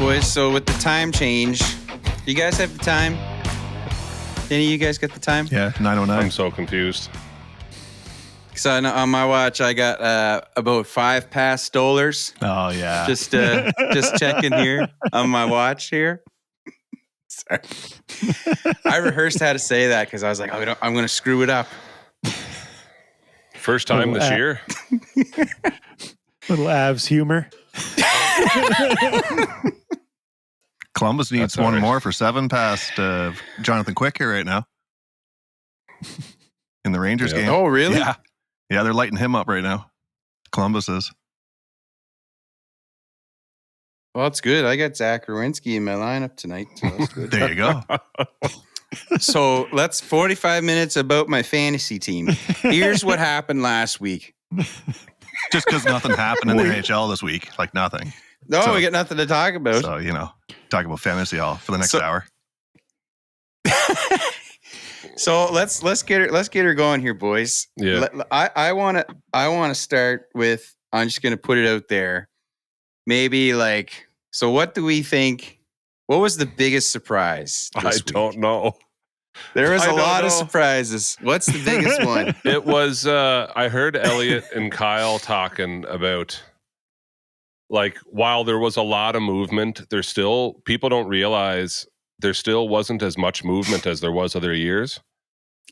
boys. So with the time change, you guys have the time? Any of you guys got the time? Yeah, 9:09. I'm so confused. So on my watch, I got about 5 past dollars. Oh, yeah. Just checking here on my watch here. Sorry. I rehearsed how to say that because I was like, I'm going to screw it up. First time this year. Little Avs humor. Columbus needs That's all one right. more for 7 past Jonathan Quick here right now. In the Rangers game. Oh, really? Yeah. Yeah, they're lighting him up right now. Columbus is. Well, it's good. I got Zach Rowinski in my lineup tonight. So that's good. There you go. So let's 45 minutes about my fantasy team. Here's what happened last week. Just because nothing happened in the NHL this week. Like nothing. No, So- we got nothing to talk about. So, talk about fantasy all for the next hour. So let's get her going here, boys. Yeah. I want to start with. I'm just gonna put it out there. Maybe so. What do we think? What was the biggest surprise? I this week? don't know. There was I a don't lot of know. surprises. What's the biggest one? It was, I heard Elliot and Kyle talking about, while there was a lot of movement, people don't realize there still wasn't as much movement as there was other years.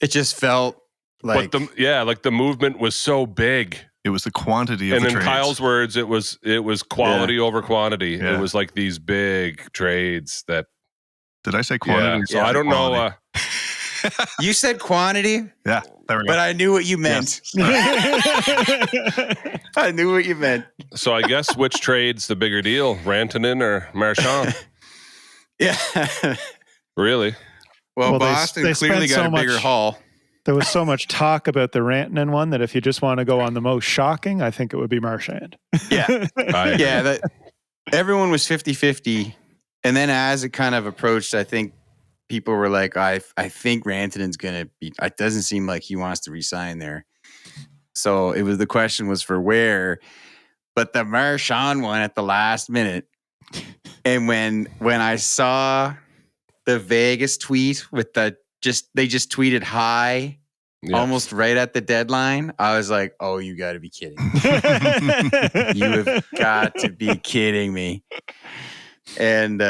It just felt like But the movement was so big. It was the quantity of And the in trades. Kyle's words, it was quality over quantity. Yeah. It was like these big trades that, Did I say quantity? so I don't know. you said quantity, Yeah, there we go. but I knew what you meant. I knew what you meant. So I guess which trade's the bigger deal, Rantanen or Marchand? Yeah. Really? Well, they Boston clearly spent got so a bigger much- haul. There was so much talk about the Rantanen one that if you just want to go on the most shocking, I think it would be Marchand. Yeah. I agree. Yeah, everyone was 50-50. And then as it kind of approached, I think people were like, I think Rantanen's going to be, it doesn't seem like he wants to resign there. So the question was for where, but the Marchand one at the last minute. And when I saw the Vegas tweet with they just tweeted hi Yeah. almost right at the deadline, I was like, oh, you got to be kidding. You have got to be kidding me. And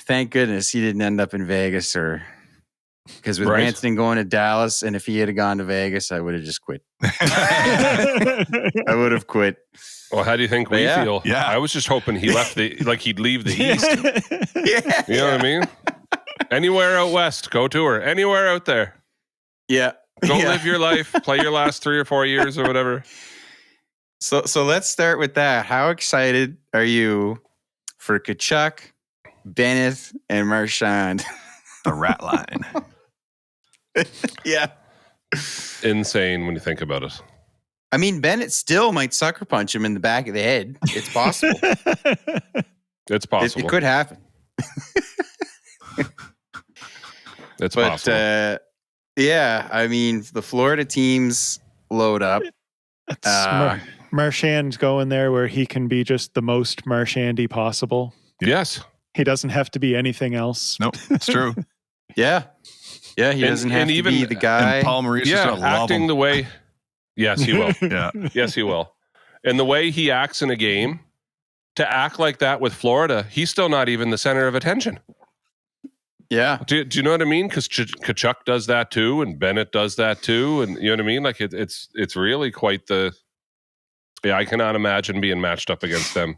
thank goodness he didn't end up in Vegas, because with Right. Rantanen going to Dallas, and if he had gone to Vegas, I would have just quit. I would have quit. Well, how do you think But we yeah. feel? Yeah. I was just hoping he left he'd leave the East. Yeah. You know what I mean? Anywhere out west, go tour. Anywhere out there. Yeah. Go Yeah. live your life, play your last 3 or 4 years or whatever. So let's start with that. How excited are you for Tkachuk, Bennett, and Marchand? The rat line. Yeah. Insane when you think about it. I mean, Bennett still might sucker punch him in the back of the head. It's possible. It's possible. It could happen. It's But possible. yeah, I mean, the Florida teams load up. Marchand's going there where he can be just the most Marchandy possible. Yes. He doesn't have to be anything else. Nope, it's true. Yeah. Yeah, he And- doesn't have and to even- be the guy. And Paul Maurice is Yeah, going to love acting him. the way. Yes, he will. Yeah. Yes, he will. And the way he acts in a game, to act like that with Florida, he's still not even the center of attention. Yeah. Do you know what I mean? Because Tkachuk does that too, and Bennett does that too, and you know what I mean. Like it's really quite the. Yeah, I cannot imagine being matched up against them.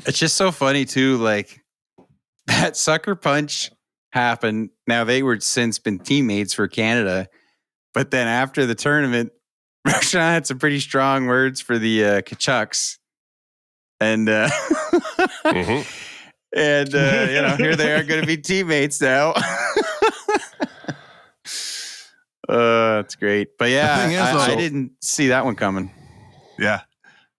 It's just so funny too, like that sucker punch happened. Now they were since been teammates for Canada, but then after the tournament, Marchand had some pretty strong words for the Tkachuks. And Mhm. and here they are going to be teammates now. It's great. But yeah, The thing is, I though- didn't see that one coming. Yeah.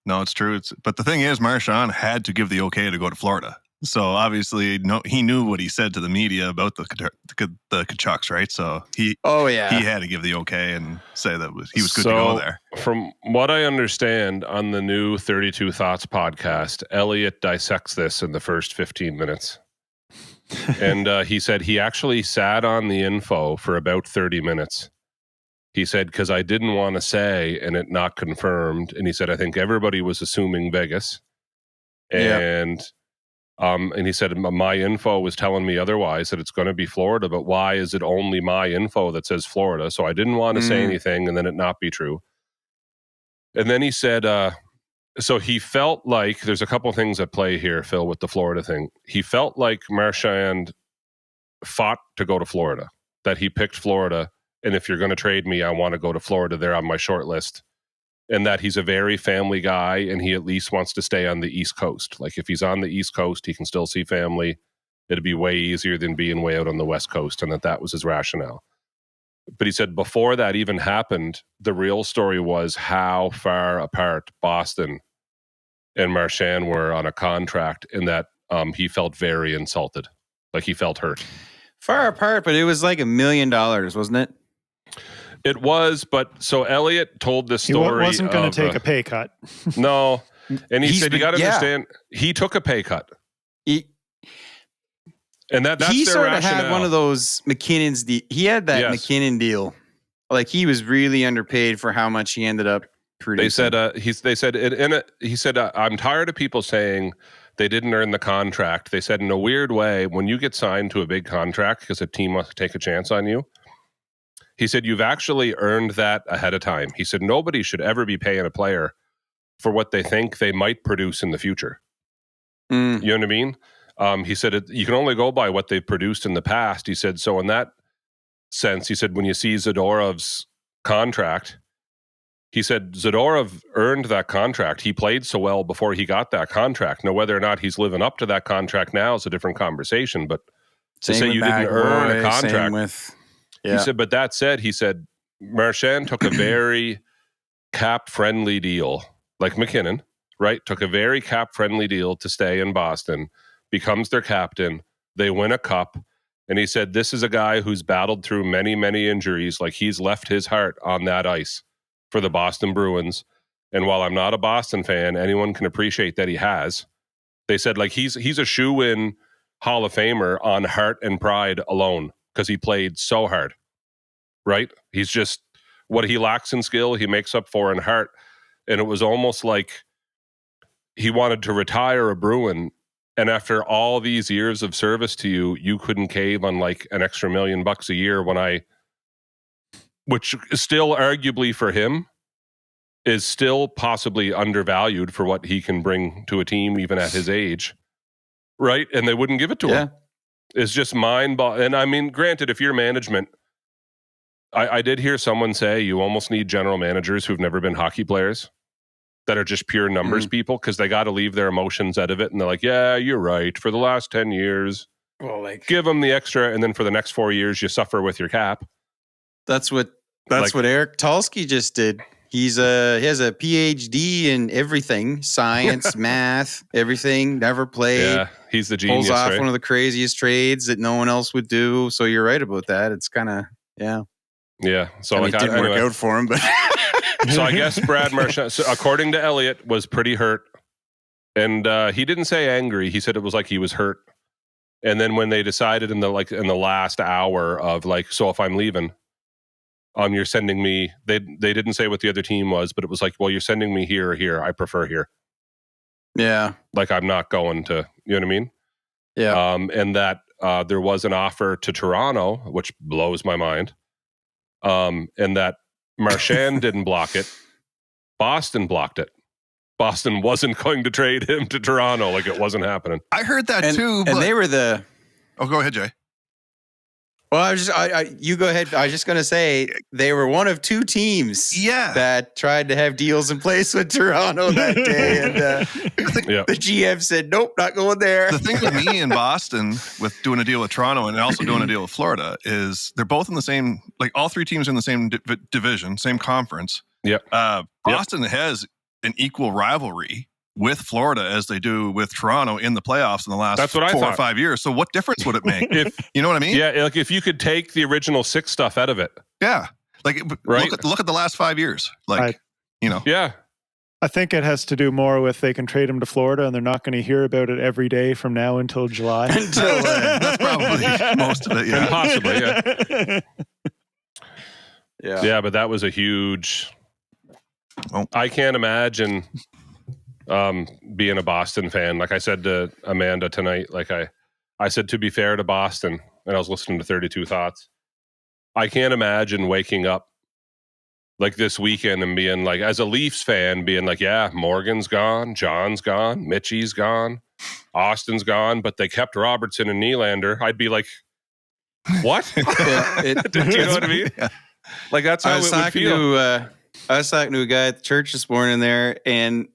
No, it's true. But the thing is, Marchand had to give the okay to go to Florida. So obviously, he knew what he said to the media about the Tkachuks, right? So he had to give the okay and say that he was good to go there. From what I understand on the new 32 Thoughts podcast, Elliot dissects this in the first 15 minutes. And he said he actually sat on the info for about 30 minutes. He said, because I didn't want to say and it not confirmed. And he said, I think everybody was assuming Vegas. And he said, my info was telling me otherwise, that it's going to be Florida, but why is it only my info that says Florida? So I didn't want to say anything and then it not be true. And then he said, so he felt like there's a couple things at play here, Phil, with the Florida thing. He felt like Marchand fought to go to Florida, that he picked Florida. And if you're going to trade me, I want to go to Florida. They're on my short list. And that he's a very family guy and he at least wants to stay on the East Coast. Like if he's on the East Coast, he can still see family. It'd be way easier than being way out on the West Coast. And that was his rationale. But he said before that even happened, the real story was how far apart Boston and Marchand were on a contract, and that he felt very insulted. Like he felt hurt. Far apart, but it was like $1 million, wasn't it? It was, but so Elliot told this story. He wasn't going to take a pay cut. No. And he said, you got to understand, he took a pay cut. He that's he their sort of rationale. had one of those McKinnon's. He had that McKinnon deal. Like he was really underpaid for how much he ended up producing. They said, I'm tired of people saying they didn't earn the contract. They said in a weird way, when you get signed to a big contract because a team wants to take a chance on you, he said, you've actually earned that ahead of time. He said, nobody should ever be paying a player for what they think they might produce in the future. You know what I mean? He said, you can only go by what they've produced in the past. He said, so in that sense, he said, when you see Zadorov's contract, he said, Zadorov earned that contract. He played so well before he got that contract. Now, whether or not he's living up to that contract now is a different conversation, but to say you didn't earn a contract. He said, but that said, he said, Marchand took a very cap-friendly deal, like McKinnon, right? Took a very cap-friendly deal to stay in Boston, becomes their captain, they win a cup, and he said, this is a guy who's battled through many, many injuries, like he's left his heart on that ice for the Boston Bruins. And while I'm not a Boston fan, anyone can appreciate that he has. They said, like, he's a shoe-in Hall of Famer on heart and pride alone, because he played so hard, right? He's just, what he lacks in skill, he makes up for in heart. And it was almost like he wanted to retire a Bruin. And after all these years of service to you, you couldn't cave on like an extra $1 million a year which is still arguably for him is still possibly undervalued for what he can bring to a team, even at his age. Right. And they wouldn't give it to him. It's just mind-boggling. And I mean, granted, if you're management, I did hear someone say you almost need general managers who've never been hockey players that are just pure numbers people, because they got to leave their emotions out of it. And they're like, yeah, you're right. For the last 10 years, give them the extra. And then for the next 4 years, you suffer with your cap. That's what Eric Tulsky just did. He has a PhD in everything, science, math, everything, never played. Yeah, he's the genius, pulls off right? one of the craziest trades that no one else would do. So you're right about that. It's kind of, Yeah. So it didn't work out for him, but so I guess Brad Marchand, so according to Elliot, was pretty hurt. And he didn't say angry. He said it was like he was hurt. And then when they decided in the last hour of like, so if I'm leaving, you're sending me, they didn't say what the other team was, but it was like, well, you're sending me here or here. I prefer here. Yeah. Like I'm not going to, you know what I mean? Yeah. And that there was an offer to Toronto, which blows my mind. And that Marchand didn't block it. Boston blocked it. Boston wasn't going to trade him to Toronto. Like it wasn't happening. I heard that too. And they were the... Oh, go ahead, Jay. Well, you go ahead. I was just going to say they were one of two teams that tried to have deals in place with Toronto that day. And the GM said, nope, not going there. The thing with me in Boston with doing a deal with Toronto and also doing a deal with Florida is they're both in the same, like all three teams are in the same division, same conference. Yep. Boston has an equal rivalry with Florida as they do with Toronto in the playoffs in the last 4 or 5 years. So what difference would it make? You know what I mean? Yeah, like if you could take the original 6 stuff out of it. Yeah. Like, right? Look at the last 5 years. Like, Yeah. I think it has to do more with they can trade him to Florida and they're not going to hear about it every day from now until July. That's probably most of it, yeah. And possibly, yeah. Yeah, but that was a huge... I can't imagine being a Boston fan. Like I said to Amanda tonight, like I said, to be fair to Boston, and I was listening to 32 Thoughts, I can't imagine waking up like this weekend and being like, as a Leafs fan, being like, yeah, Morgan's gone, John's gone, Mitchie's gone, Austin's gone, but they kept Robertson and Nylander. I'd be like, what? Do you know what I mean? Yeah. Like that's how it would feel. I was talking to a guy at the church this morning there, and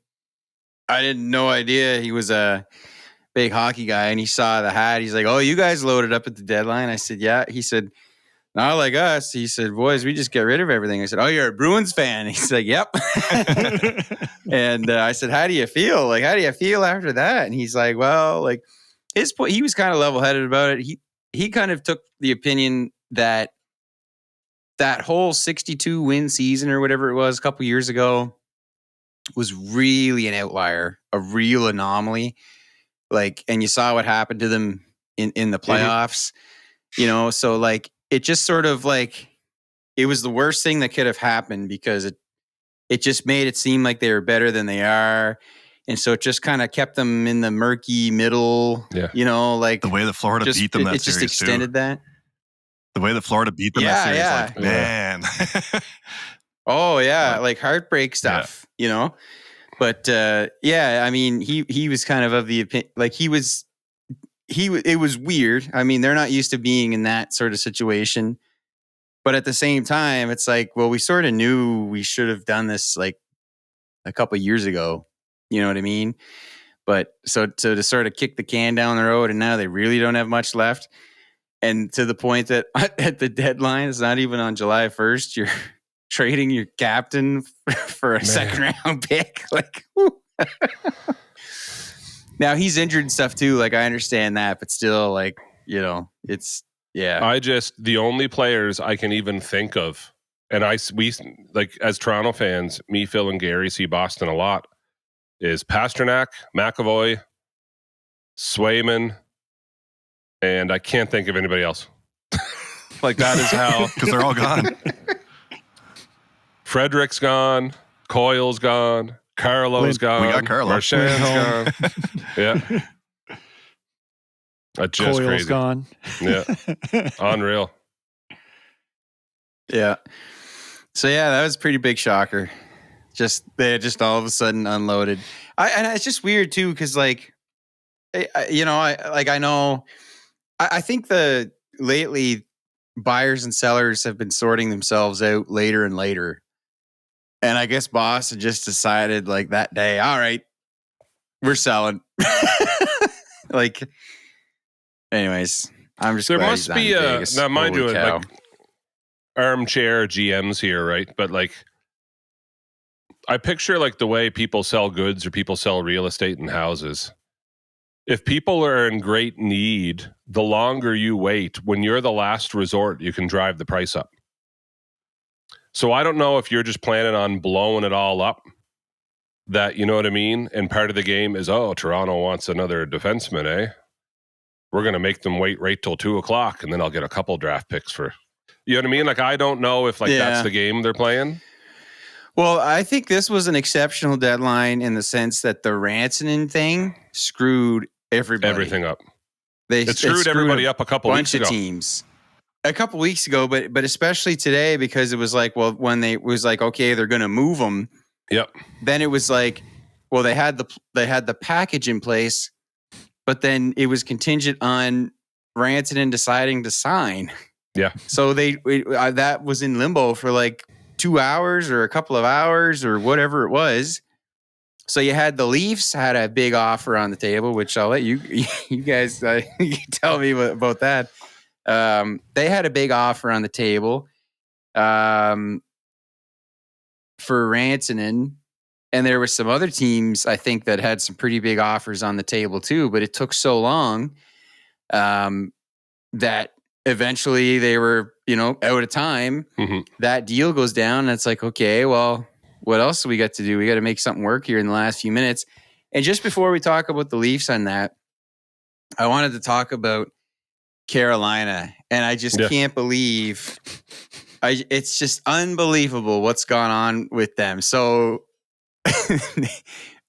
I had no idea he was a big hockey guy, and he saw the hat. He's like, oh, you guys loaded up at the deadline? I said, yeah. He said, not like us. He said, boys, we just get rid of everything. I said, oh, you're a Bruins fan? He's like, yep. And I said, how do you feel? Like, how do you feel after that? And he's like, well, like his point, he was kind of level-headed about it. He kind of took the opinion that whole 62 win season or whatever it was a couple years ago was really an outlier, a real anomaly. Like, and you saw what happened to them in the playoffs, so like, it just sort of like, it was the worst thing that could have happened because it just made it seem like they were better than they are. And so it just kind of kept them in the murky middle, like the way that Florida beat them that series just extended that. The way that Florida beat them that series, like, man. Oh, yeah, like heartbreak stuff, But, I mean, he was kind of the opinion, like it was weird. I mean, they're not used to being in that sort of situation. But at the same time, it's like, well, we sort of knew we should have done this like a couple of years ago. You know what I mean? But so to sort of kick the can down the road, and now they really don't have much left. And to the point that at the deadline, it's not even on July 1st, you're trading your captain for a second round pick. Like, now he's injured and stuff too. Like, I understand that, but still, like, it's, yeah. The only players I can even think of, and we like as Toronto fans, me, Phil, and Gary see Boston a lot, is Pasternak, McAvoy, Swayman, and I can't think of anybody else. Like, that is how... Because they're all gone. Frederick's gone. Coyle's gone. Carlo's gone. We got Carlo. Marchand's gone. Yeah. That's just Coyle's crazy. Gone. Yeah. Unreal. Yeah. So, yeah, that was a pretty big shocker. They just all of a sudden unloaded. And it's just weird, too, because, like, I think lately buyers and sellers have been sorting themselves out later and later. And I guess Boston just decided like that day, all right, we're selling. Like, anyways, I'm just, there must be now mind you, like armchair GMs here, right? But like, I picture like the way people sell goods or people sell real estate and houses. If people are in great need, the longer you wait, when you're the last resort, you can drive the price up. So I don't know if you're just planning on blowing it all up, that, you know what I mean? And part of the game is, Toronto wants another defenseman, eh? We're going to make them wait right till 2:00, and then I'll get a couple draft picks for, you know what I mean? Like, I don't know if that's the game they're playing. Well, I think this was an exceptional deadline in the sense that the Rantanen thing screwed everything up. It screwed everybody up a couple weeks ago. Bunch of teams. A couple weeks ago, but especially today, because it was like, well, when it was like, okay, they're going to move them. Yep. Then it was like, well, they had the package in place, but then it was contingent on Rantanen deciding to sign. Yeah. So that was in limbo for like 2 hours or a couple of hours or whatever it was. So you had the Leafs had a big offer on the table, which I'll let you guys you tell me about that. They had a big offer on the table for Rantanen, And there were some other teams, I think, that had some pretty big offers on the table too, but it took so long that eventually they were, out of time. Mm-hmm. That deal goes down, and it's like, okay, well, what else do we got to do? We got to make something work here in the last few minutes. And just before we talk about the Leafs on that, I wanted to talk about Carolina, and I just can't believe it's just unbelievable what's gone on with them. So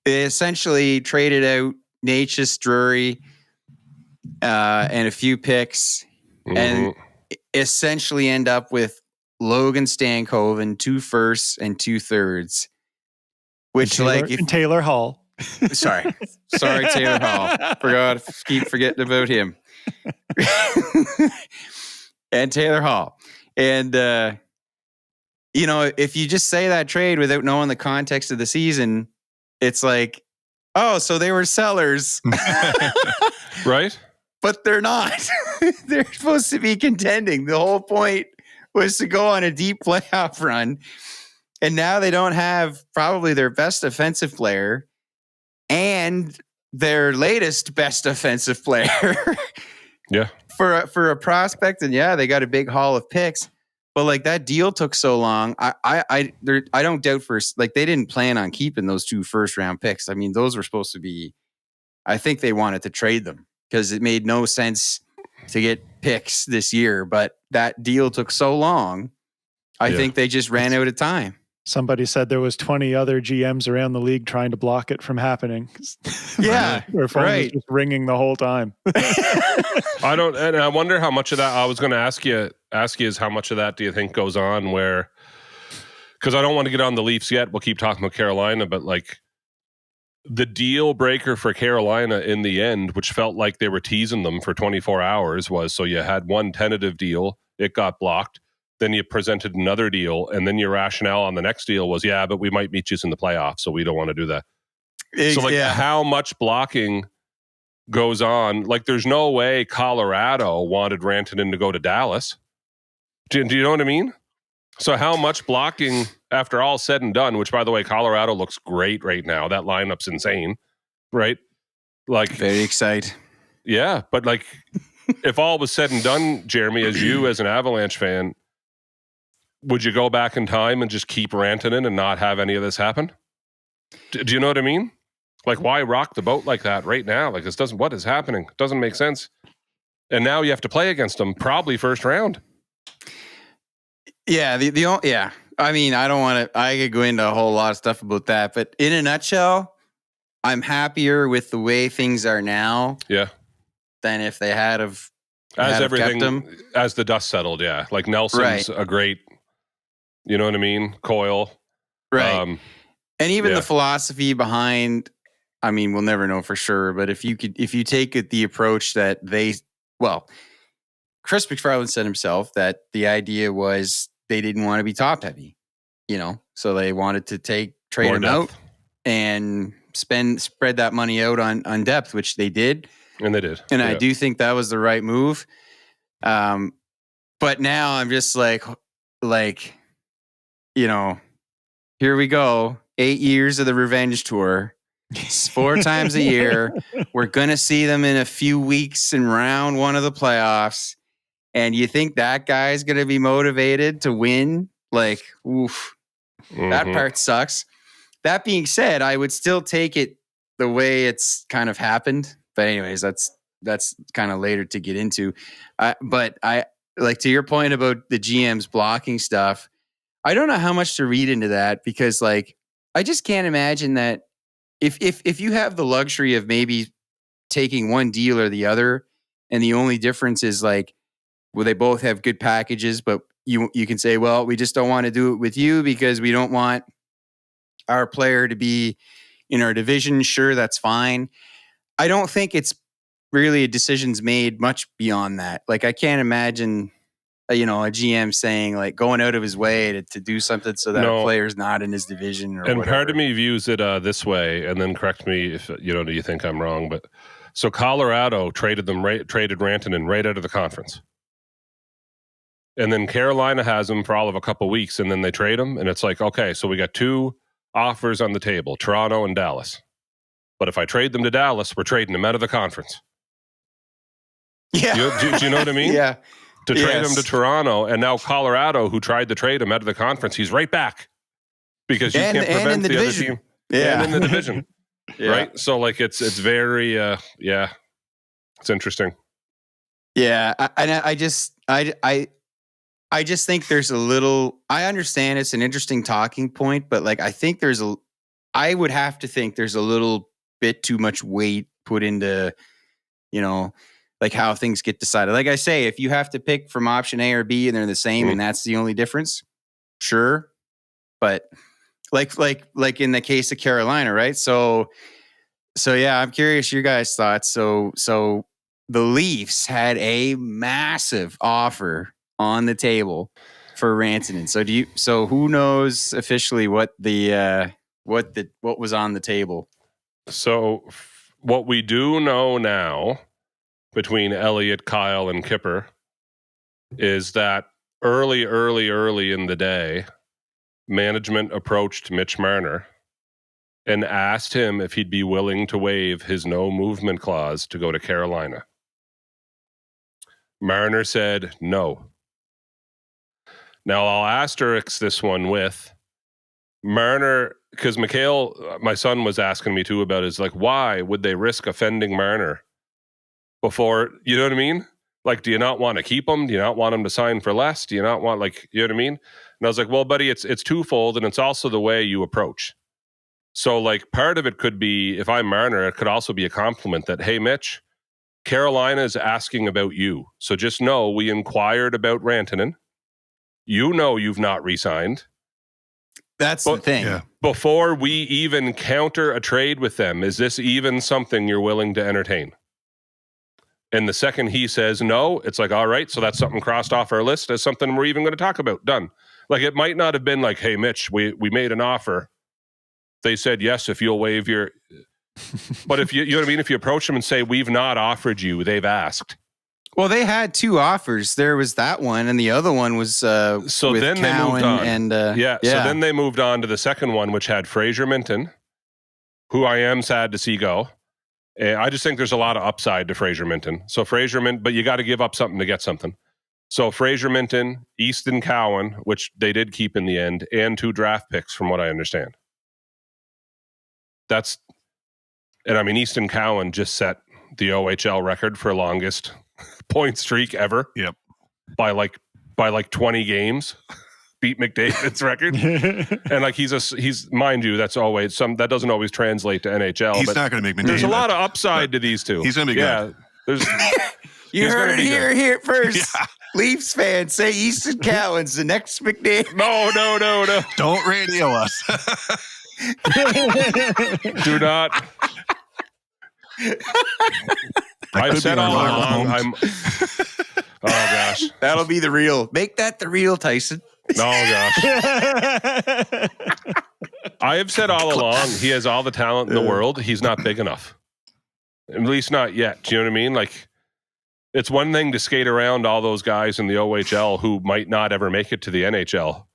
they essentially traded out Natchez, Drury, and a few picks, and essentially end up with Logan Stankoven, 2 firsts and 2 thirds. Which and Taylor Hall. Sorry, Taylor Hall. Keep forgetting about him. And Taylor Hall. And, if you just say that trade without knowing the context of the season, it's like, oh, so they were sellers. Right? But they're not. They're supposed to be contending. The whole point was to go on a deep playoff run. And now they don't have probably their best offensive player and their latest best offensive player. Yeah. For a prospect, and they got a big haul of picks, but that deal took so long. I don't doubt they didn't plan on keeping those 2 first round picks. I mean, those were supposed to be. I think they wanted to trade them because it made no sense to get picks this year. But that deal took so long. I think they just ran out of time. Somebody said there was 20 other GMs around the league trying to block it from happening. Yeah, their phone was just ringing the whole time. And I wonder how much of that. I was going to ask you is how much of that do you think goes on where? Because I don't want to get on the Leafs yet. We'll keep talking about Carolina, but the deal breaker for Carolina in the end, which felt like they were teasing them for 24 hours, was so you had one tentative deal, it got blocked. Then you presented another deal, and then your rationale on the next deal was, but we might meet you in the playoffs, so we don't want to do that. So, how much blocking goes on? There's no way Colorado wanted Rantanen to go to Dallas. Do you know what I mean? So how much blocking, after all said and done, which, by the way, Colorado looks great right now. That lineup's insane, right? Very excited. Yeah, but if all was said and done, Jeremy, as an Avalanche fan, would you go back in time and just keep Rantanen and not have any of this happen? Do you know what I mean? Why rock the boat like that right now? What is happening? It doesn't make sense. And now you have to play against them, probably first round. Yeah, I mean, I don't want to. I could go into a whole lot of stuff about that, but in a nutshell, I'm happier with the way things are now. Yeah. Than if they had as the dust settled. Yeah, Nelson's a great. You know what I mean? Coil. Right. And even the philosophy behind, I mean, we'll never know for sure, but if you take the approach that Chris McFarland said himself that the idea was they didn't want to be top heavy, so they wanted to trade him out and spread that money out on depth, which they did. And they did. And I do think that was the right move. But now I'm just here we go. 8 years of the revenge tour. 4 times a year. We're going to see them in a few weeks in round 1 of the playoffs. And you think that guy's going to be motivated to win? Oof. That part sucks. That being said, I would still take it the way it's kind of happened. But anyways, that's kind of later to get into. But I to your point about the GM's blocking stuff, I don't know how much to read into that because I just can't imagine that if you have the luxury of maybe taking one deal or the other, and the only difference is they both have good packages, but you can say, well, we just don't want to do it with you because we don't want our player to be in our division. Sure, that's fine. I don't think it's really a decision's made much beyond that. I can't imagine a GM saying going out of his way to do something so that a player's not in his division or whatever. Part of me views it this way, and then correct me if do you think I'm wrong, but so Colorado traded Rantanen right out of the conference. And then Carolina has him for all of a couple weeks, and then they trade him, and it's okay, so we got 2 offers on the table, Toronto and Dallas. But if I trade them to Dallas, we're trading them out of the conference. Yeah. Do you know what I mean? Yeah. To trade him to Toronto, and now Colorado, who tried to trade him out of the conference, he's right back. Because you can't prevent the other team. Yeah. And in the division. Right? So, like, it's very, it's interesting. Yeah. I just think there's a little, I understand it's an interesting talking point, but like, I would have to think there's a little bit too much weight put into, like how things get decided. Like I say, if you have to pick from option A or B and they're the same and that's the only difference, sure. But like in the case of Carolina, right? So yeah, I'm curious your guys' thoughts. So the Leafs had a massive offer on the table for Rantanen. So who knows officially what was on the table? So what we do know now between Elliott, Kyle, and Kipper is that early in the day, management approached Mitch Marner and asked him if he'd be willing to waive his no movement clause to go to Carolina. Marner said no. Now I'll asterisk this one with Marner, because Mikhail, my son, was asking me too about is like, why would they risk offending Marner before, you know what I mean? Like, do you not want to keep him? Do you not want him to sign for less? Do you not want, like, you know what I mean? And I was like, well, buddy, it's twofold, and it's also the way you approach. So, like, part of it could be, if I'm Marner, it could also be a compliment that, hey, Mitch, Carolina is asking about you. So just know we inquired about Rantanen. You know you've not re-signed. That's the thing. Yeah. Before we even counter a trade with them, is this even something you're willing to entertain? And the second he says no, it's like, all right, so that's something crossed off our list as something we're even going to talk about. Done. Like, it might not have been like, hey, Mitch, we made an offer. They said yes if you'll waive your... But if you know what I mean? If you approach them and say, we've not offered you, they've asked. Well, they had two offers. There was that one, and the other one was so with then Cowan they moved on. and So then they moved on to the second one, which had Fraser Minton, who I am sad to see go. I just think there's a lot of upside to Fraser Minton. So Fraser Minton, but you got to give up something to get something. So Fraser Minton, Easton Cowan, which they did keep in the end, and 2 draft picks, from what I understand. And I mean, Easton Cowan just set the OHL record for longest point streak ever. Yep. By like 20 games, beat McDavid's record. And like he's mind you, that's always that doesn't always translate to NHL. He's not going to make McDavid. There's a lot of upside to these two. He's going to be good. There's you heard it here first. Yeah. Leafs fans say Easton Cowan's the next McDavid. No. Don't radio us. Do not. I've said all along. Oh gosh, that'll be the real. Make that the real Tyson. Oh gosh. I have said all along he has all the talent in the world. He's not big enough. At least not yet. Do you know what I mean? Like, it's one thing to skate around all those guys in the OHL who might not ever make it to the NHL.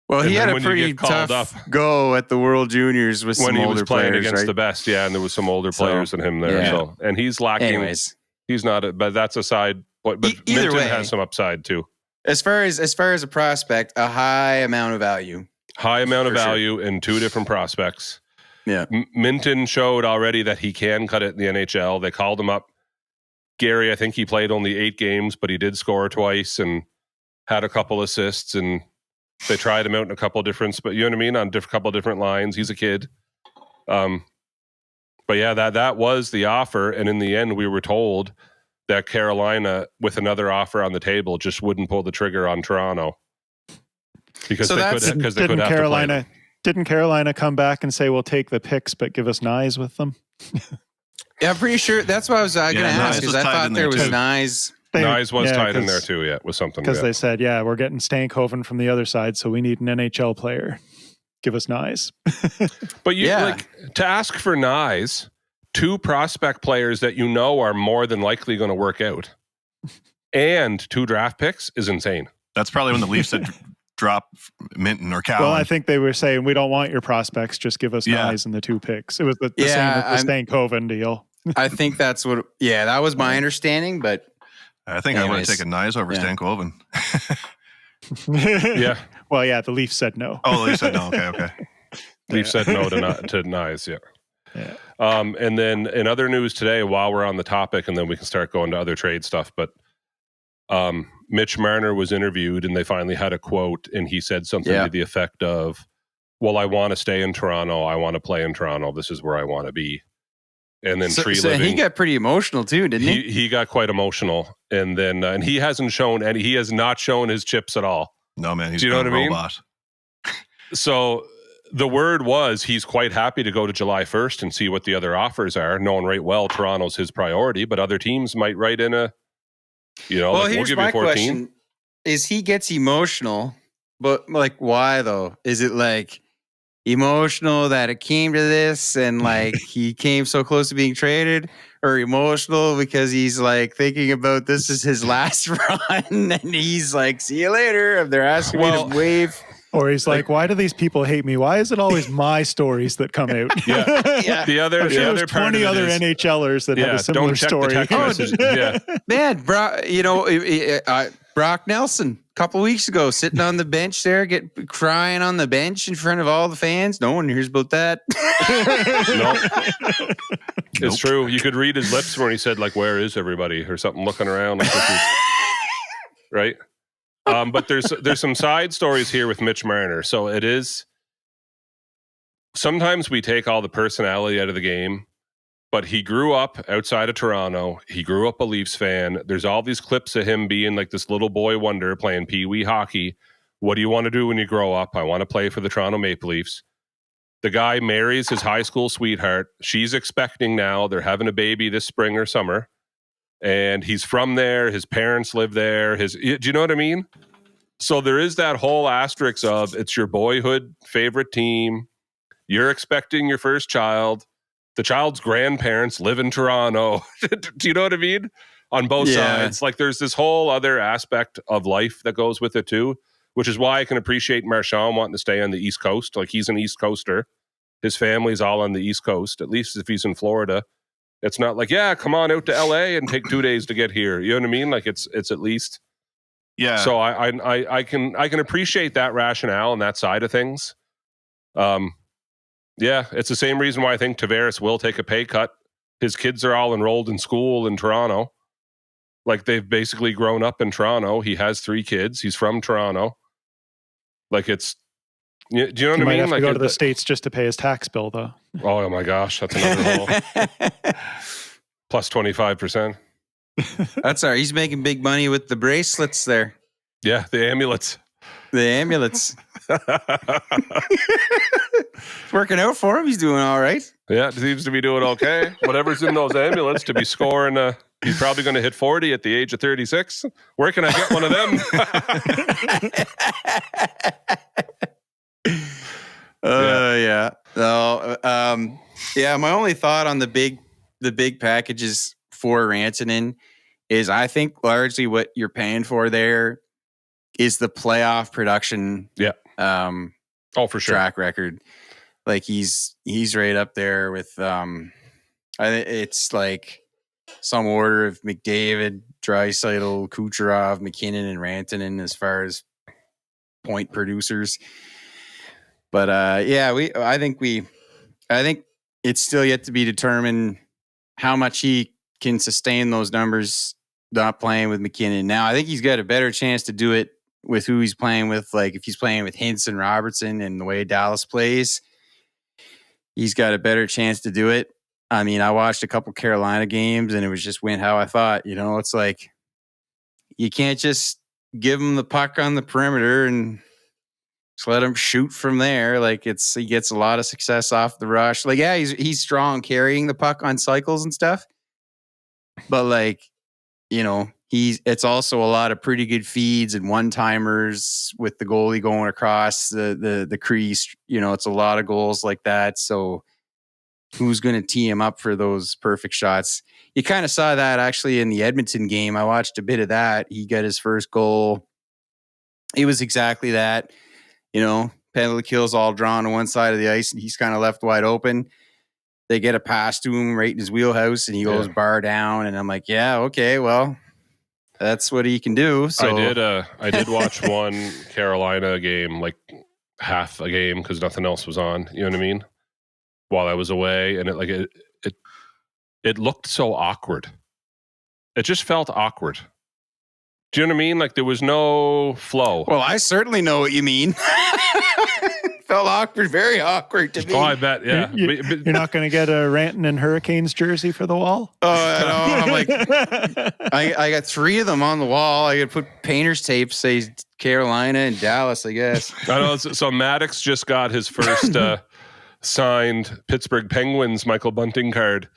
Well, he had a pretty tough go at the World Juniors with some older players, when he was playing against the best. Yeah, and there was some older players than him there. Yeah. So, and he's lacking. Anyways, he's not. But that's aside. But Minton has some upside too. As far as a prospect, a high amount of value. High amount of value in 2 different prospects. Yeah, Minton showed already that he can cut it in the NHL. They called him up. Gary, I think he played only 8 games, but he did score twice and had a couple assists, and they tried him out in a couple different, but you know what I mean, on a couple different lines. He's a kid. But yeah, that was the offer, and in the end, we were told that Carolina, with another offer on the table, just wouldn't pull the trigger on Toronto because they could have to play them. Didn't Carolina come back and say, we'll take the picks, but give us Nyes with them? Yeah, I'm pretty sure that's what I was going to ask, because I thought there was Nyes. Nyes was tied in there too, with something. Because they said, we're getting Stankhoven from the other side, so we need an NHL player. Give us Nyes. But like, to ask for Nyes, 2 prospect players that you know are more than likely going to work out, and 2 draft picks is insane. That's probably when the Leafs said drop Minton or Cowan. Well, I think they were saying, we don't want your prospects, just give us Nyes in the 2 picks. It was the same with the Stankoven deal. I think that's what, that was my understanding, but I think I would have taken Nyes over Stankoven. Yeah. Well, the Leafs said no. Oh, the Leafs said no. Okay. Leafs said no to Nyes, yeah. And then in other news today, while we're on the topic, and then we can start going to other trade stuff, but Mitch Marner was interviewed, and they finally had a quote, and he said something to the effect of, well, I want to stay in Toronto. I want to play in Toronto. This is where I want to be. And then he got pretty emotional too, didn't he? He got quite emotional, and then and he hasn't shown any. He has not shown his chips at all. No, man. Do you know what I mean? So the word was he's quite happy to go to July 1st and see what the other offers are, knowing right well Toronto's his priority, but other teams might write in a, well, here's we'll give my 14. Question. Is he gets emotional, but like why though? Is it like emotional that it came to this and like he came so close to being traded, or emotional because he's like thinking about this is his last run and he's like, see you later, they're asking me to wave, or he's like, why do these people hate me? Why is it always my stories that come out? The other 20 other NHLers that have a similar story. Man, Brock Nelson a couple weeks ago sitting on the bench there, crying on the bench in front of all the fans. No one hears about that. Nope. It's true. You could read his lips when he said, like, where is everybody? Or something, looking around. Like right? But there's some side stories here with Mitch Marner. So it is, sometimes we take all the personality out of the game, but he grew up outside of Toronto. He grew up a Leafs fan. There's all these clips of him being like this little boy wonder playing pee-wee hockey. What do you want to do when you grow up? I want to play for the Toronto Maple Leafs. The guy marries his high school sweetheart. She's expecting now. They're having a baby this spring or summer. And he's from there. His parents live there. Do you know what I mean? So there is that whole asterisk of it's your boyhood favorite team. You're expecting your first child. The child's grandparents live in Toronto. Do you know what I mean? On both sides. Like there's this whole other aspect of life that goes with it too, which is why I can appreciate Marchand wanting to stay on the East Coast. Like he's an East Coaster. His family's all on the East Coast, at least if he's in Florida. It's not like, come on out to LA and take 2 days to get here. You know what I mean? Like it's at least. Yeah. So I can appreciate that rationale and that side of things. Yeah, it's the same reason why I think Tavares will take a pay cut. His kids are all enrolled in school in Toronto. Like they've basically grown up in Toronto. He has 3 kids. He's from Toronto. Like it's, do you know what I mean? He might have to go to the States just to pay his tax bill though. Oh my gosh, that's another whole plus 25%. That's all right. He's making big money with the bracelets there. Yeah, the amulets. The amulets. It's working out for him. He's doing all right. Yeah, it seems to be doing okay. Whatever's in those amulets to be scoring. He's probably going to hit 40 at the age of 36. Where can I get one of them? My only thought on the big packages for Rantanen is I think largely what you're paying for there is the playoff production. Yeah. For sure. Track record. Like he's right up there with it's like some order of McDavid, Draisaitl, Kucherov, McKinnon, and Rantanen as far as point producers. But I think it's still yet to be determined how much he can sustain those numbers not playing with McKinnon. Now I think he's got a better chance to do it with who he's playing with. Like if he's playing with Hintz and Robertson and the way Dallas plays, he's got a better chance to do it. I mean, I watched a couple Carolina games and it was just went how I thought. You know, it's like you can't just give him the puck on the perimeter and just let him shoot from there. Like he gets a lot of success off the rush. Like, yeah, he's strong carrying the puck on cycles and stuff. But like, you know, it's also a lot of pretty good feeds and one-timers with the goalie going across the crease. You know, it's a lot of goals like that. So who's going to tee him up for those perfect shots? You kind of saw that actually in the Edmonton game. I watched a bit of that. He got his first goal it was exactly that. Penalty kills all drawn on one side of the ice, and he's kind of left wide open. They get a pass to him right in his wheelhouse, and he goes bar down. And I'm like, yeah, okay, well, that's what he can do. So I did watch one Carolina game, like half a game, because nothing else was on. You know what I mean? While I was away, and it looked so awkward. It just felt awkward. Do you know what I mean? Like there was no flow. Well, I certainly know what you mean. Felt awkward, very awkward to me. Oh, I bet, yeah. You're not going to get a Rantanen and Hurricanes jersey for the wall? Oh, I know. I'm like, I got 3 of them on the wall. I could put painter's tape, say Carolina and Dallas, I guess. I know. So Maddox just got his first signed Pittsburgh Penguins Michael Bunting card.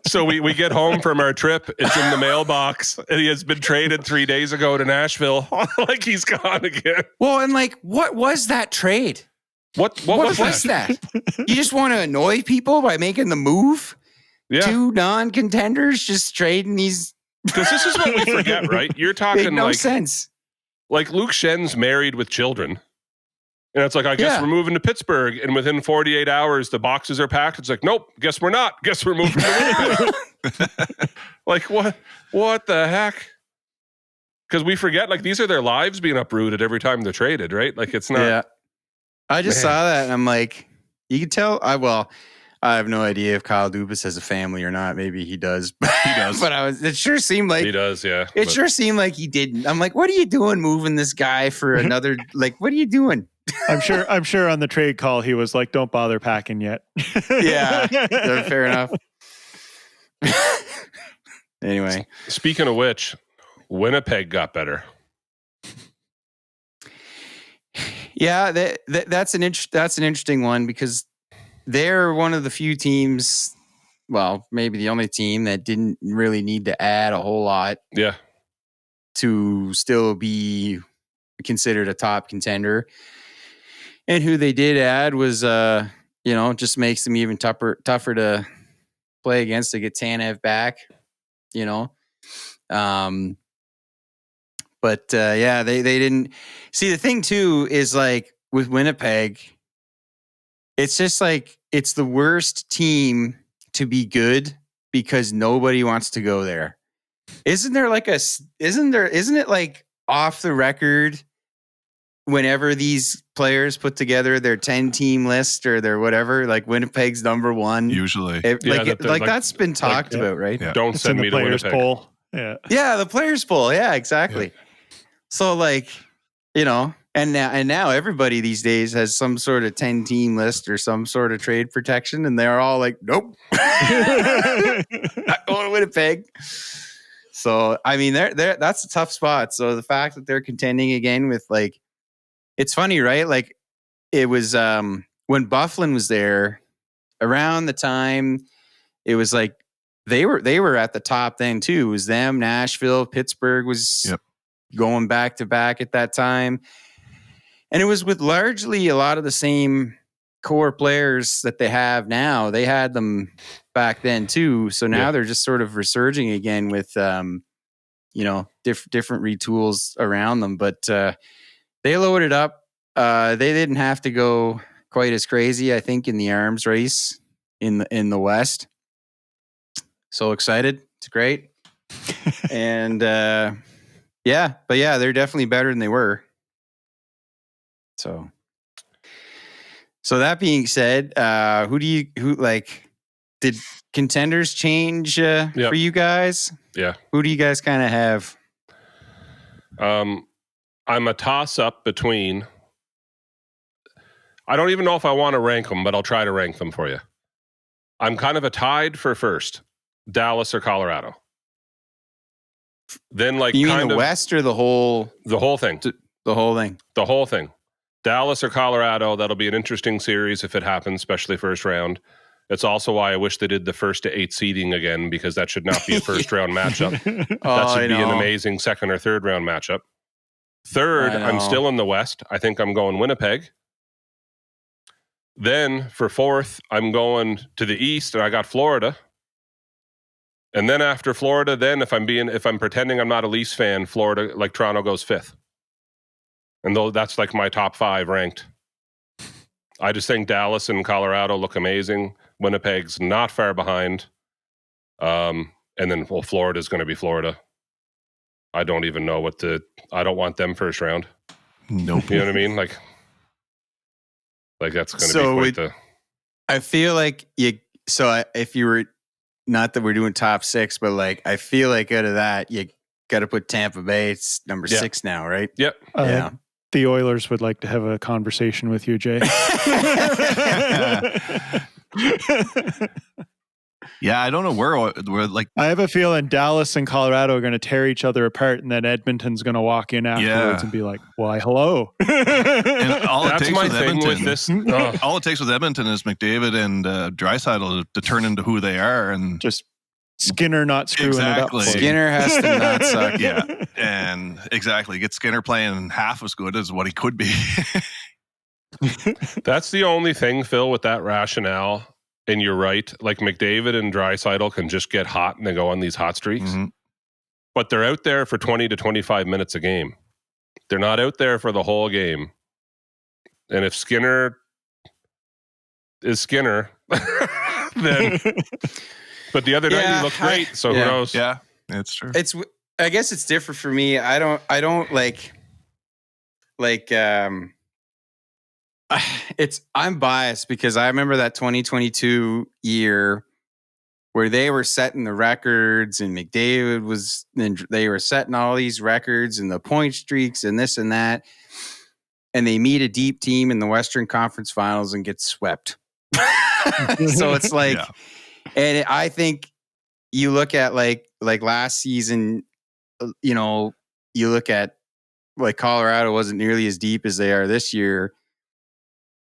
So we get home from our trip. It's in the mailbox, and he has been traded 3 days ago to Nashville. Like he's gone again. Well, and what was that trade? What was that? You just want to annoy people by making the move? Yeah. 2 non-contenders just trading these. Because this is what we forget, right? You're talking Made no sense. Like Luke Schen's married with children. And it's like, I guess we're moving to Pittsburgh. And within 48 hours, the boxes are packed. It's like, nope, guess we're not. Guess we're moving to Winnipeg. Like, what the heck? Because we forget, like, these are their lives being uprooted every time they're traded, right? Like, it's not. Yeah. I just saw that, and I'm like, you can tell. I have no idea if Kyle Dubas has a family or not. Maybe he does. He does. But it sure seemed like he does, yeah. Sure seemed like he didn't. I'm like, what are you doing moving this guy for another, like, what are you doing? I'm sure on the trade call he was like, don't bother packing yet. Yeah, fair enough. Anyway. Speaking of which, Winnipeg got better. Yeah, that's an interesting one because they're one of the few teams, well, maybe the only team that didn't really need to add a whole lot. Yeah. To still be considered a top contender. And who they did add was, just makes them even tougher to play against to get Tanev back, But they didn't see. The thing too is like with Winnipeg, it's just like it's the worst team to be good because nobody wants to go there. Isn't it like off the record whenever these players put together their 10-team list or their whatever, like Winnipeg's number one usually. That's been talked about, right? Yeah. Don't send me to Winnipeg. Poll. Yeah, the players poll. Yeah, exactly. Yeah. So and now everybody these days has some sort of 10-team list or some sort of trade protection, and they're all like, nope, not going to Winnipeg. So I mean, that's a tough spot. So the fact that they're contending again with it's funny, right? Like it was when Byfuglien was there around the time it was like they were at the top then too. It was them, Nashville, Pittsburgh was going back to back at that time. And it was with largely a lot of the same core players that they have now. They had them back then too. So now they're just sort of resurging again with, different retools around them. But they loaded up. They didn't have to go quite as crazy, I think, in the arms race in the West. So excited. It's great. And they're definitely better than they were. So that being said, did contenders change for you guys? Yeah. Who do you guys kind of have? I'm a toss up between, I don't even know if I want to rank them, but I'll try to rank them for you. I'm kind of a tied for first, Dallas or Colorado. Then you mean the West or the whole thing? The whole thing. The whole thing. Dallas or Colorado, that'll be an interesting series if it happens, especially first round. That's also why I wish they did the first to 8 seeding again, because that should not be a first round matchup. That should be an amazing second or third round matchup. Third, I'm still in the West. I think I'm going Winnipeg. Then for fourth, I'm going to the East, and I got Florida. And then after Florida, then if I'm pretending I'm not a Leafs fan, Florida, like Toronto goes 5th. And though that's like my top 5 ranked. I just think Dallas and Colorado look amazing. Winnipeg's not far behind. And then, well, Florida's going to be Florida. I don't even know I don't want them first round. Nope. You know what I mean? Like that's going to be quite the... I feel like if you were, not that we're doing top 6, but like, I feel like out of that, you got to put Tampa Bay. It's number 6 now, right? Yep. Yeah. The Oilers would like to have a conversation with you, Jay. Yeah, I don't know where like. I have a feeling Dallas and Colorado are going to tear each other apart, and then Edmonton's going to walk in afterwards and be like, "Why, hello." And all That's it takes my with thing Edmonton, with this. All it takes with Edmonton is McDavid and Draisaitl to turn into who they are, and just Skinner not screwing it up. Skinner has to not suck. Yeah, and exactly, get Skinner playing half as good as what he could be. That's the only thing, Phil, with that rationale. And you're right. Like McDavid and Draisaitl can just get hot and they go on these hot streaks. Mm-hmm. But they're out there for 20 to 25 minutes a game. They're not out there for the whole game. And if Skinner is Skinner, then... But the other night he looked great, so who knows? Yeah, it's true. I guess it's different for me. I don't like I'm biased because I remember that 2022 year where they were setting the records and they were setting all these records and the point streaks and this and that. And they meet a deep team in the Western Conference Finals and get swept. So it's like, and I think you look at like last season, you know, you look at like Colorado wasn't nearly as deep as they are this year.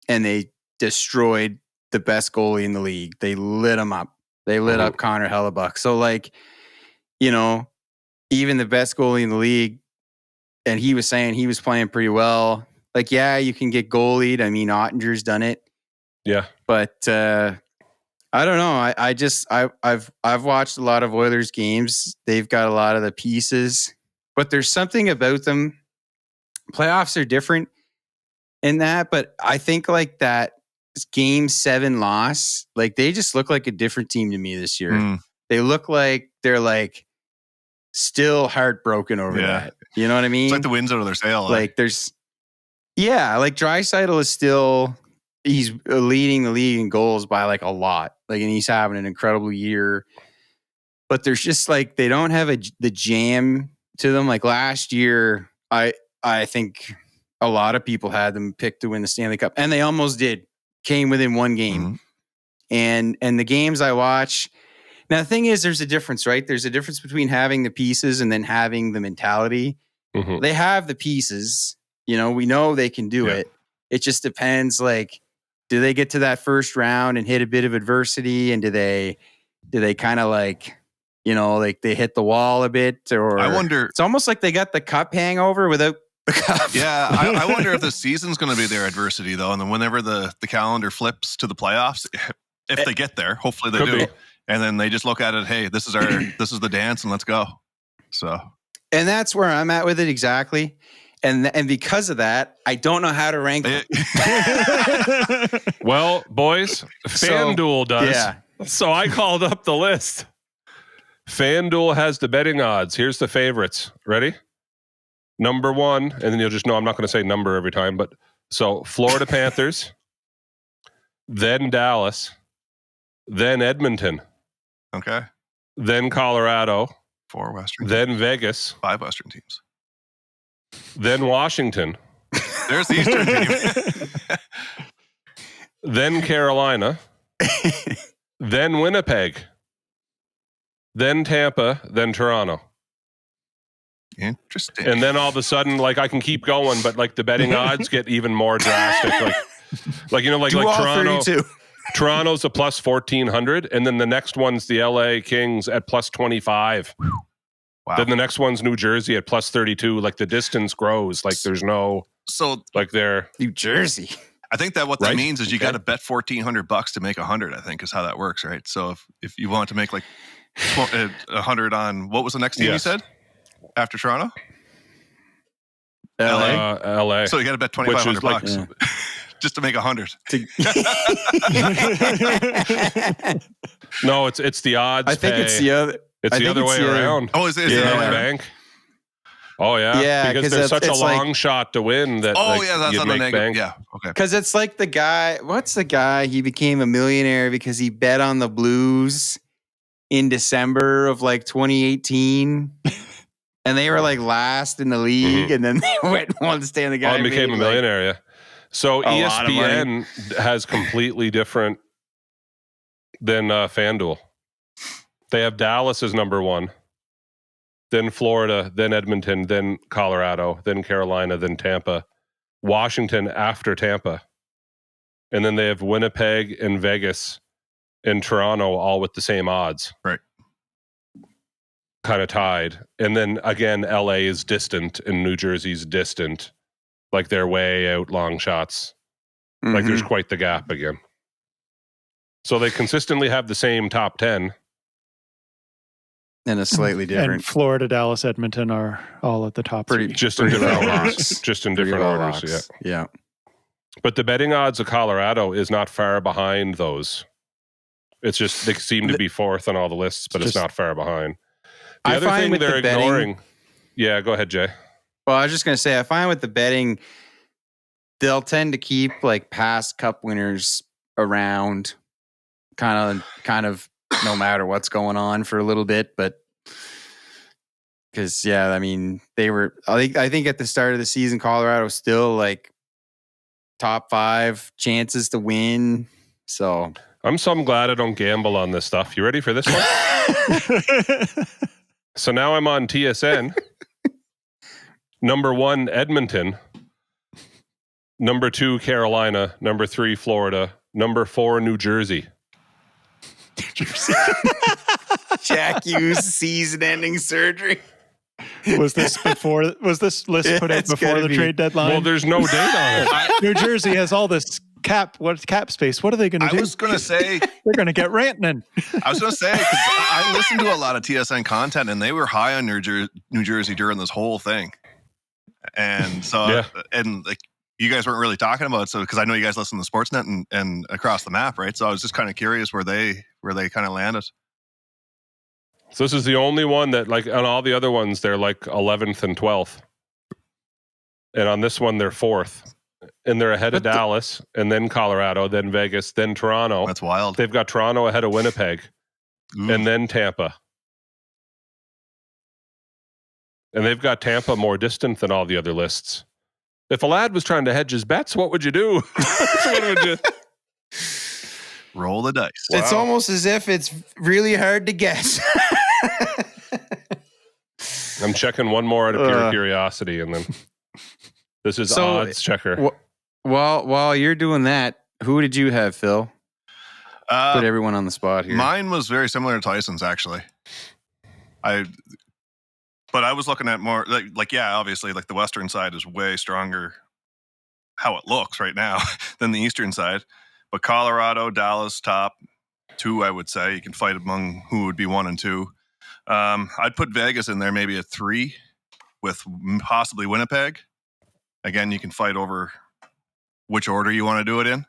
And they destroyed the best goalie in the league. They lit him up. They lit up Connor Hellebuck. So, like, you know, even the best goalie in the league, and he was saying he was playing pretty well. Like, yeah, you can get goalied. I mean, Ottinger's done it. Yeah. But I don't know. I've watched a lot of Oilers games. They've got a lot of the pieces, but there's something about them. Playoffs are different in that, but I think like that Game 7 loss, like they just look like a different team to me this year. They look like they're like still heartbroken over that. You know what I mean? It's like the wind's out of their sail. Like there's, like Draisaitl is still, he's leading the league in goals by like a lot. Like, and he's having an incredible year. But there's just like, they don't have the jam to them. Like last year, I think a lot of people had them picked to win the Stanley Cup, and they almost did. Came within one game. And the games I watch, now the thing is, there's a difference, right? There's a difference between having the pieces and then having the mentality. They have the pieces, you know, we know they can do it. It just depends, like, do they get to that first round and hit a bit of adversity, and do they kind of like, you know, like they hit the wall a bit, or I wonder. It's almost like they got the cup hangover without the cup. Yeah, I wonder if the season's going to be their adversity though, and then whenever the calendar flips to the playoffs, if they get there, hopefully they do, and then they just look at it. Hey, this is the dance, and let's go. So, and that's where I'm at with it exactly. And because of that, I don't know how to rank them. Well, boys, FanDuel does. Yeah. So I called up the list. FanDuel has the betting odds. Here's the favorites. Ready? Number 1, and then you'll just know I'm not going to say number every time, but so Florida Panthers, then Dallas, then Edmonton. Okay. Then Colorado. 4 Western. Then Vegas. 5 Western teams. Then Washington. There's the Eastern team. Then Carolina. Then Winnipeg. Then Tampa. Then Toronto. Interesting. And then all of a sudden, like, I can keep going, but like the betting odds get even more drastic. Like you know, like Toronto. 32. Toronto's a plus 1,400, and then the next one's the LA Kings at plus 25. Wow. Then the next one's New Jersey at plus 32. Like the distance grows. Like there's no, like they're New Jersey. I think that that means is you got to bet $1,400 to make 100. I think is how that works, right? So if you want to make like 100 on what was the next team you said after Toronto? LA. LA. So you got to bet $2,500 just to make 100. No, it's the odds. I think it's the other. It's the other way around. Oh, is it the other way around? Bank. Oh yeah, because there's such a long shot to win that. That's on the negative. Bank. Yeah, okay. Because it's like the guy. What's the guy? He became a millionaire because he bet on the Blues in December of like 2018, and they were like last in the league, and then they went and won the Stanley Cup. And became a millionaire. Yeah. So ESPN has completely different than FanDuel. They have Dallas as number 1. Then Florida, then Edmonton, then Colorado, then Carolina, then Tampa, Washington after Tampa. And then they have Winnipeg and Vegas and Toronto all with the same odds. Right. Kind of tied. And then again, LA is distant and New Jersey's distant. Like they're way out long shots. Like there's quite the gap again. So they consistently have the same top 10. And a slightly different. And Florida, Dallas, Edmonton are all at the top. Just in different orders. Just in different orders. Yeah. But the betting odds of Colorado is not far behind those. It's just they seem to be fourth on all the lists, but it's not far behind. The other thing they're ignoring. Yeah, go ahead, Jay. Well, I was just going to say, I find with the betting, they'll tend to keep like past cup winners around kind of no matter what's going on for a little bit, but because I mean they were I think at the start of the season Colorado was still like top 5 chances to win. So I'm glad I don't gamble on this stuff. You ready for this one? So now I'm on TSN. Number 1, Edmonton. Number 2, Carolina. Number 3, Florida. Number 4, New Jersey. Jack Hughes season-ending surgery. Was this list put out before the trade deadline? Well, there's no date on it. New Jersey has all this cap space. What are they going to do? I was going to say they're going to get Rantanen. I was going to say because I listened to a lot of TSN content and they were high on New Jersey during this whole thing, and so and like you guys weren't really talking about it, so because I know you guys listen to Sportsnet and across the map, right? So I was just kind of curious where they kind of landed. So this is the only one that, like, on all the other ones, they're like 11th and 12th. And on this one, they're 4th. And they're ahead of Dallas, and then Colorado, then Vegas, then Toronto. That's wild. They've got Toronto ahead of Winnipeg, and then Tampa. And they've got Tampa more distant than all the other lists. If a lad was trying to hedge his bets, what would you do? What would you... Roll the dice. Wow. It's almost as if it's really hard to guess. I'm checking one more out of pure curiosity, and then this is odds checker. While you're doing that, who did you have, Phil? Put everyone on the spot here. Mine was very similar to Tyson's, actually. But I was looking at more obviously, like the Western side is way stronger, how it looks right now, than the Eastern side. But Colorado, Dallas, top 2, I would say. You can fight among who would be 1 and 2. I'd put Vegas in there, maybe at 3, with possibly Winnipeg. Again, you can fight over which order you want to do it in.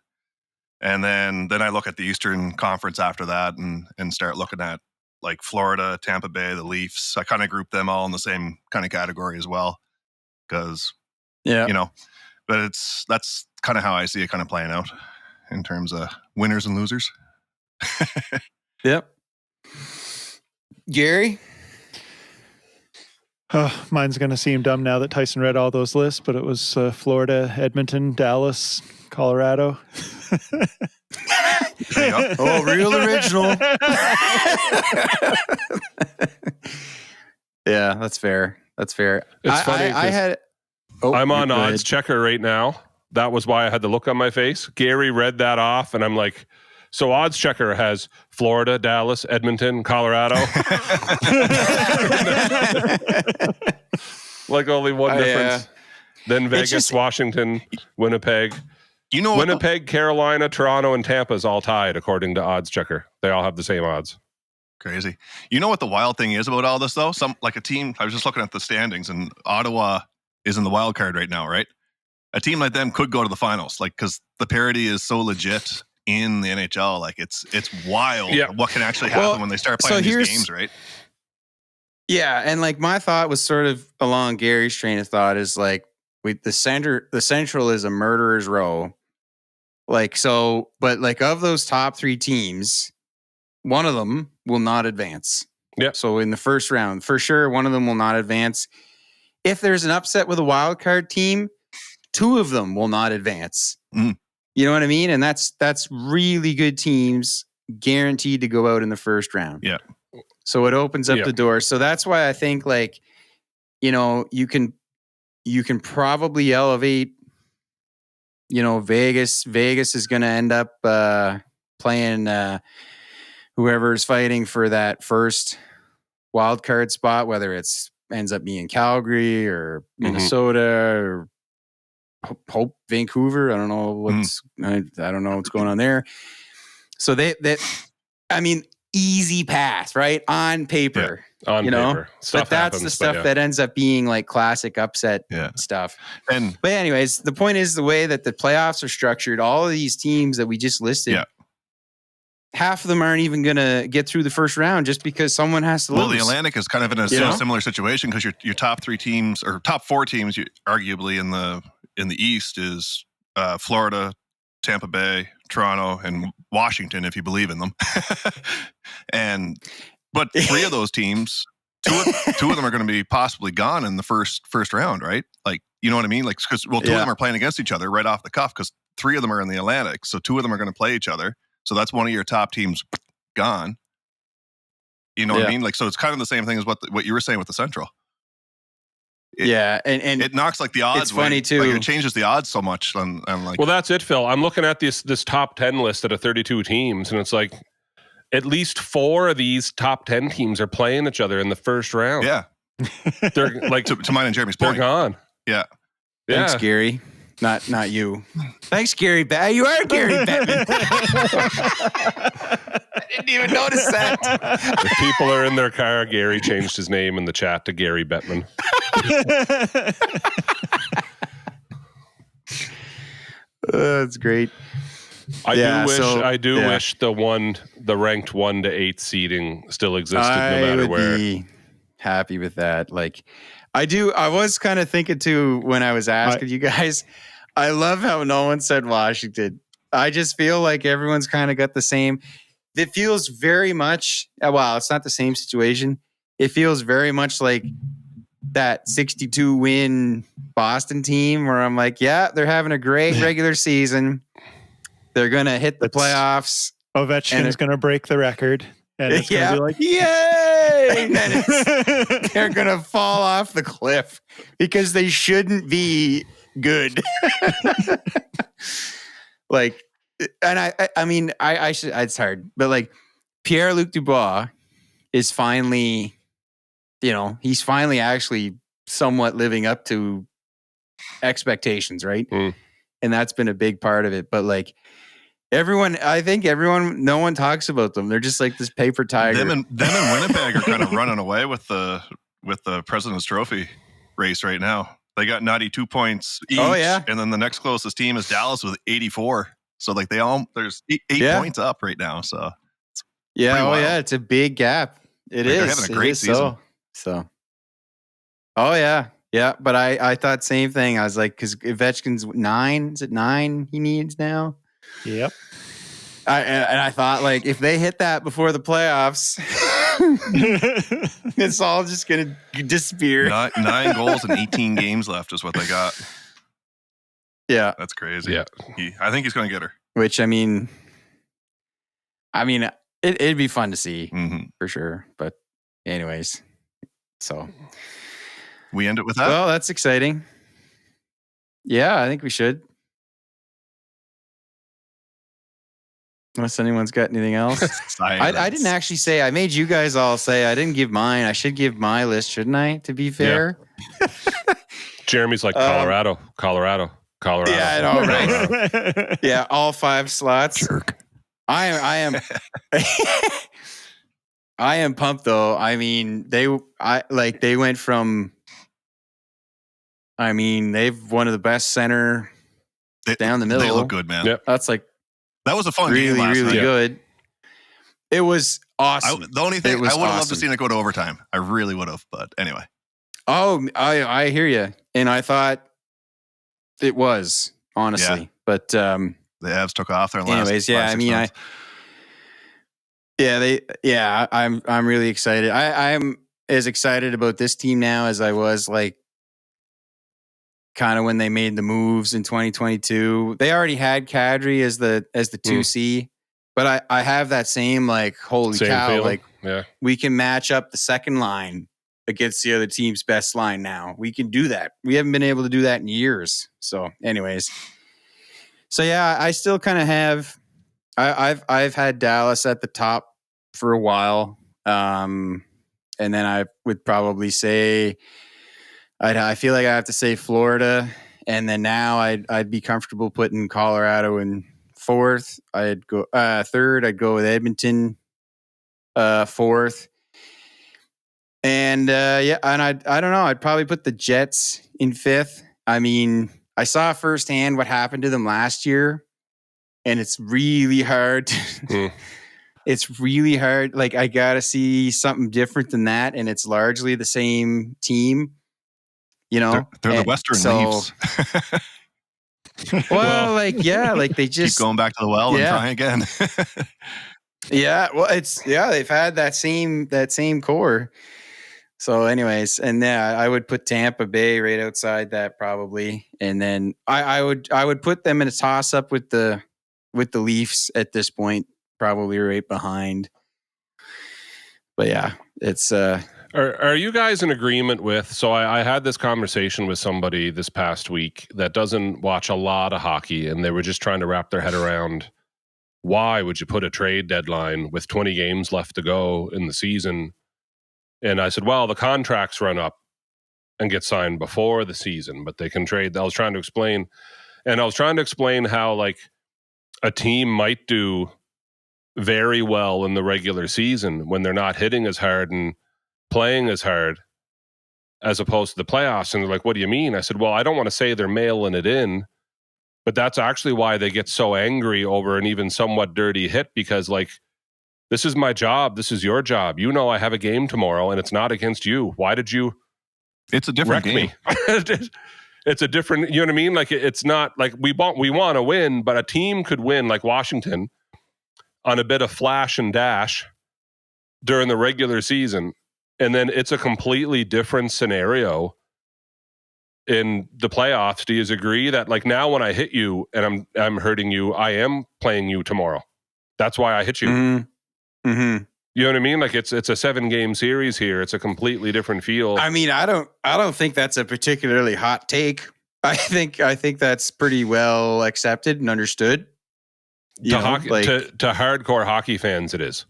And then I look at the Eastern Conference after that and start looking at like Florida, Tampa Bay, the Leafs. I kind of group them all in the same kind of category as well. Because, but that's kind of how I see it kind of playing out in terms of winners and losers. Yep. Gary? Mine's going to seem dumb now that Tyson read all those lists, but it was Florida, Edmonton, Dallas, Colorado. Oh, real original. Yeah, that's fair. It's funny. I'm on odds checker right now. That was why I had the look on my face. Gary read that off, and I'm like, so odds checker has Florida, Dallas, Edmonton, Colorado. Like only one difference. Then Vegas, Washington, Winnipeg. You know, Winnipeg, Carolina, Toronto, and Tampa is all tied according to odds checker. They all have the same odds. Crazy. You know what the wild thing is about all this, though? Like a team, I was just looking at the standings, and Ottawa is in the wild card right now, right? A team like them could go to the finals, like, because the parity is so legit in the NHL. Like, it's wild what can actually happen when they start playing these games, right? Yeah, and like my thought was sort of along Gary's train of thought is like the Central is a murderer's row. Like, so, but like of those top 3 teams, one of them will not advance. Yeah. So in the first round, for sure, one of them will not advance. If there's an upset with a wild card team, 2 of them will not advance. Mm. You know what I mean? And that's really good teams guaranteed to go out in the first round. Yeah. So it opens up the door. So that's why I think, like, you know, you can probably elevate, you know, Vegas. Vegas is going to end up playing whoever's fighting for that first wild card spot, whether it's ends up being Calgary or Minnesota or Hope Vancouver. I don't know what's I don't know what's going on there. So I mean, easy pass, right? On paper. Yeah, on paper. But that's the stuff that ends up being like classic upset stuff. But anyways, the point is the way that the playoffs are structured, all of these teams that we just listed, half of them aren't even going to get through the first round just because someone has to lose. Well, the Atlantic is kind of in a similar situation because your top 3 teams or top 4 teams, arguably in the East, is Florida, Tampa Bay, Toronto, and Washington, if you believe in them. But 3 of those teams, two of them are going to be possibly gone in the first round, right? Like, you know what I mean? Like, because 2 of them are playing against each other right off the cuff because 3 of them are in the Atlantic, so 2 of them are going to play each other. So that's one of your top teams gone. You know what I mean? Like, so it's kind of the same thing as what you were saying with the Central. And it knocks like the odds. It's funny too. Like, it changes the odds so much. And like, well, that's it, Phil. I'm looking at this top 10 list of 32 teams, and it's like at least 4 of these top 10 teams are playing each other in the first round. Yeah, they're like to mine and Jeremy's point. They're gone. Yeah. Thanks, Gary. Not you. Thanks, Gary. You are Gary Bettman. I didn't even notice that. If people are in their car, Gary changed his name in the chat to Gary Bettman. That's great. I do wish the ranked 1 to 8 seeding still existed, no matter where. I would be happy with that. Like, I was kind of thinking too when I was asking you guys. I love how no one said Washington. I just feel like everyone's kind of got the same. It feels very much. Well, it's not the same situation. It feels very much like that 62 win Boston team where I'm like, yeah, they're having a great regular season. They're gonna hit the playoffs. Ovechkin's gonna break the record. And it's going to be like, yay! And then they're going to fall off the cliff because they shouldn't be good. Like, and I mean, I should, it's hard, but like Pierre-Luc Dubois is finally, he's finally actually somewhat living up to expectations, right? And that's been a big part of it. But like, no one talks about them. They're just like this paper tiger. Them and Winnipeg are kind of running away with the President's Trophy race right now. They got 92 points each. Oh, yeah. And then the next closest team is Dallas with 84. So like there's 8 points up right now. So it's a big gap. It is. They're having a great season. So. Oh yeah. Yeah. But I thought same thing. I was like, because Ovechkin's 9, is it 9 he needs now? Yep. I thought, like, if they hit that before the playoffs, it's all just going to disappear. 9 goals and 18 games left is what they got. Yeah. That's crazy. Yeah. I think he's going to get her. Which, I mean, it'd be fun to see for sure. But anyways, so. We end it with that? Well, that's exciting. Yeah, I think we should. Unless anyone's got anything else. I didn't actually say. I made you guys all say. I didn't give mine. I should give my list, shouldn't I? To be fair. Yeah. Jeremy's like Colorado. Yeah, I know, right? Yeah, all 5 slots. Jerk. I am. I am pumped though. I mean, they went from. I mean, they've one of the best center down the middle. They look good, man. Yep. That's like that was a fun really, game last really night. good. It was awesome. The only thing I would have loved to awesome. seen it go to overtime. I really would have, but anyway. Oh, I hear you, and I thought it was honestly, Yeah. but the Avs took off their last. anyways, yeah. I mean, I'm really excited. I'm as excited about this team now as I was like kind of when they made the moves in 2022. They already had Kadri as the 2C, but I have that same like holy Same cow, feeling. like Yeah. we can match up the second line against the other team's best line now. We can do that. We haven't been able to do that in years. So anyways. So yeah, I still kind of have I've had Dallas at the top for a while. And then I would probably say I feel like I have to say Florida, and then now I'd be comfortable putting Colorado in fourth. I'd go third. I'd go with Edmonton fourth. And and I don't know. I'd probably put the Jets in fifth. I mean, I saw firsthand what happened to them last year, and it's really hard. It's really hard. Like I gotta see something different than that, and it's largely the same team. You know, they're the Western Leafs. Well, like they just keep going back to the well and trying again. Yeah, well, they've had that same core. So, anyways, and I would put Tampa Bay right outside that probably, and then I would put them in a toss up with the Leafs at this point, probably right behind. But yeah, it's. Are you guys in agreement with? So I had this conversation with somebody this past week that doesn't watch a lot of hockey, and they were just trying to wrap their head around why would you put a trade deadline with 20 games left to go in the season? And I said, well, the contracts run up and get signed before the season, but they can trade. I was trying to explain how like a team might do very well in the regular season when they're not hitting as hard and playing as hard as opposed to the playoffs. And they're like, what do you mean? I said, well, I don't want to say they're mailing it in, but that's actually why they get so angry over an even somewhat dirty hit, because like, this is my job. This is your job. You know, I have a game tomorrow and it's not against you. Why did you? It's a different game. Me? It's a different, you know what I mean? Like it's not like we want to win, but a team could win like Washington on a bit of flash and dash during the regular season. And then it's a completely different scenario in the playoffs. Do you agree that like now when I hit you and I'm hurting you, I am playing you tomorrow? That's why I hit you. Mm-hmm. You know what I mean? Like it's a 7-game series here. It's a completely different feel. I mean, I don't think that's a particularly hot take. I think that's pretty well accepted and understood. To hardcore hockey fans, it is.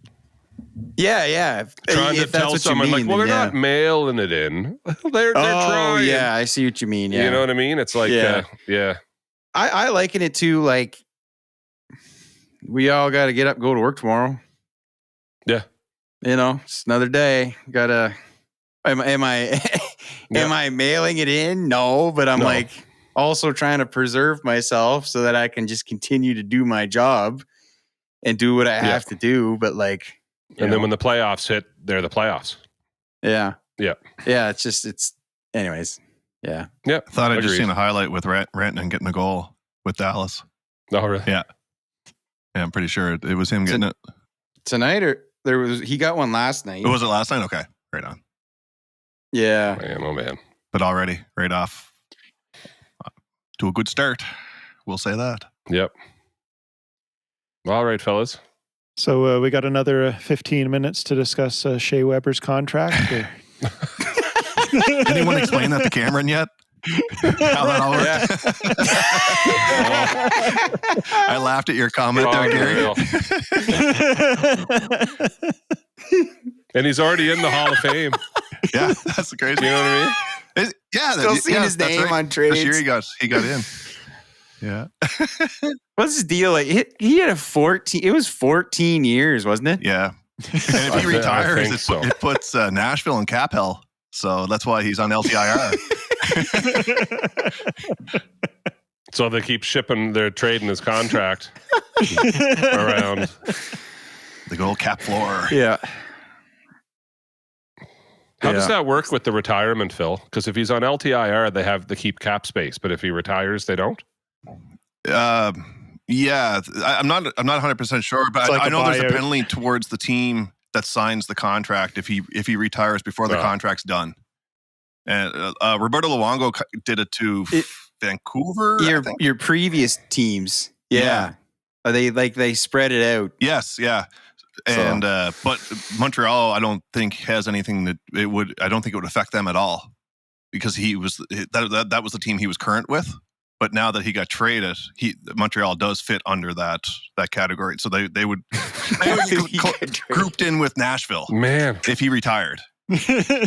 Yeah. Trying to tell someone like, well, they're not mailing it in. they're trying. Yeah, I see what you mean. Yeah. You know what I mean? It's like, yeah. I liken it to like, we all got to get up, and go to work tomorrow. Yeah. You know, it's another day. Am I mailing it in? No, but I'm like also trying to preserve myself so that I can just continue to do my job and do what I have to do. But like, and then when the playoffs hit, they're the playoffs. Yeah. Yeah. Yeah. Anyways. Yeah. Yeah. I thought I'd just seen a highlight with Rantanen getting a goal with Dallas. Oh, really? Yeah. Yeah, I'm pretty sure it was him getting it. Tonight he got one last night. Was it last night? Okay. Right on. Yeah. Man. But already right off to a good start. We'll say that. Yep. All right, fellas. So we got another 15 minutes to discuss Shea Weber's contract. Anyone explain that to Cameron yet? How that all works? I laughed at your comment there, Gary. And he's already in the Hall of Fame. Yeah, that's crazy. You know what I mean? Still seeing his name on trades. This year he got in. Yeah. What's his deal? Like he had 14. It was 14 years, wasn't it? Yeah. And if he retires, it puts Nashville in cap hell. So that's why he's on LTIR. So they keep shipping their trading his contract around the gold cap floor. Yeah. How does that work with the retirement, Phil? Because if he's on LTIR, they keep cap space, but if he retires, they don't. Yeah, I'm not 100% sure, but I know there's a penalty towards the team that signs the contract if he retires before the contract's done. And Roberto Luongo did it to Vancouver. Your previous teams, yeah. Are they spread it out? Yes, yeah. And but Montreal, I don't think has anything that it would. I don't think it would affect them at all because that was the team he was current with. But now that he got traded, Montreal does fit under that category. So they would grouped in with Nashville, man, if he retired.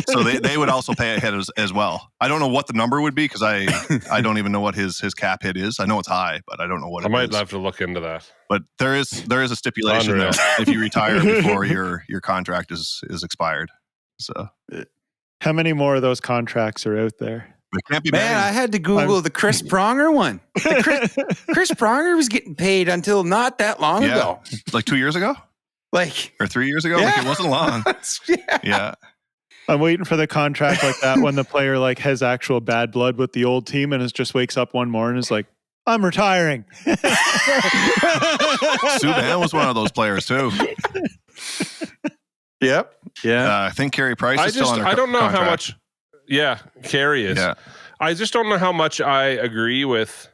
So they would also pay a hit as well. I don't know what the number would be because I don't even know what his cap hit is. I know it's high, but I don't know what it is. I might have to look into that. But there is a stipulation there if you retire before your contract is expired. So how many more of those contracts are out there? It can't be Man, I had to Google the Chris Pronger one. Chris Pronger was getting paid until not that long ago. Like 2 years ago? Or 3 years ago? Yeah. Like it wasn't long. Yeah. I'm waiting for the contract like that when the player has actual bad blood with the old team and just wakes up one morning and is like, I'm retiring. Subban was one of those players too. Yep. Yeah. I think Carey Price is still under I don't know contract. how much. Yeah, Carey is. Yeah. I just don't know how much I agree with.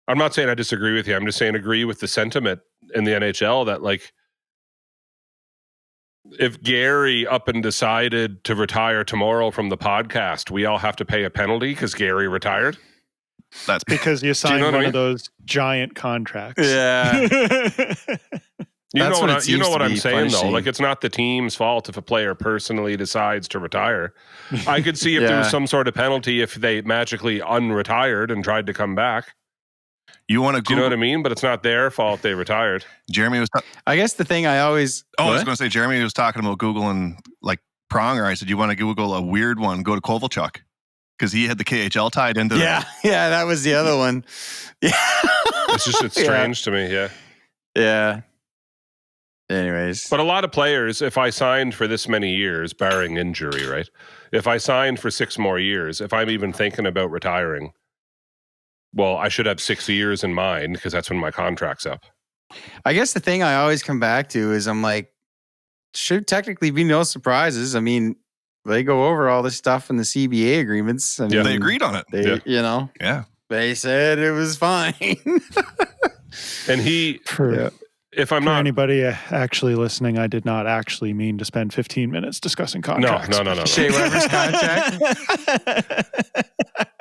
I'm not saying I disagree with you. I'm just saying agree with the sentiment in the NHL that if Gary up and decided to retire tomorrow from the podcast, we all have to pay a penalty because Gary retired. That's because you signed one of those giant contracts. Yeah. You know what I'm saying, though. It's not the team's fault if a player personally decides to retire. I could see if there was some sort of penalty if they magically unretired and tried to come back. You want to? Do you know what I mean? But it's not their fault they retired. Jeremy was. I guess the thing I always. I was going to say Jeremy was talking about Googling Pronger. I said, you want to Google a weird one? Go to Kovalchuk because he had the KHL tied into. Yeah, that was the other one. Yeah, it's strange to me. Yeah. Yeah. Anyways. But a lot of players, if I signed for this many years, barring injury, right? If I signed for 6 more years, if I'm even thinking about retiring, well, I should have 6 years in mind because that's when my contract's up. I guess the thing I always come back to is I'm like, should technically be no surprises. I mean, they go over all this stuff in the CBA agreements. I mean, they agreed on it. They said it was fine. And if I'm not anybody actually listening, I did not actually mean to spend 15 minutes discussing contracts. No. Shea Weber's contract.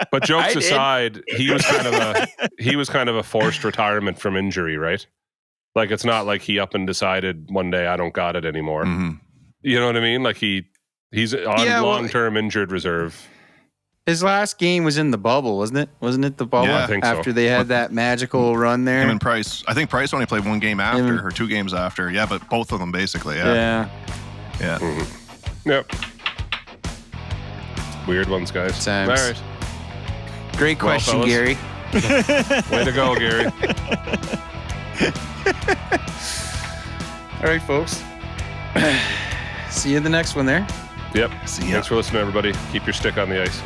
But jokes aside, he was kind of a forced retirement from injury, right? It's not like he up and decided one day I don't got it anymore. Mm-hmm. You know what I mean? He's on long-term injured reserve. His last game was in the bubble, wasn't it? Wasn't it the bubble? Yeah, I think so. After they had that magical run there. Him and Price. I think Price only played 1 game after or 2 games after. Yeah, but both of them basically. Yeah. Mm-hmm. Yep. Weird ones, guys. Times. All right. Great question, Gary. Way to go, Gary. All right, folks. See you in the next one there. Yep. See ya. Thanks for listening, everybody. Keep your stick on the ice.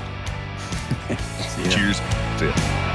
Cheers. See ya.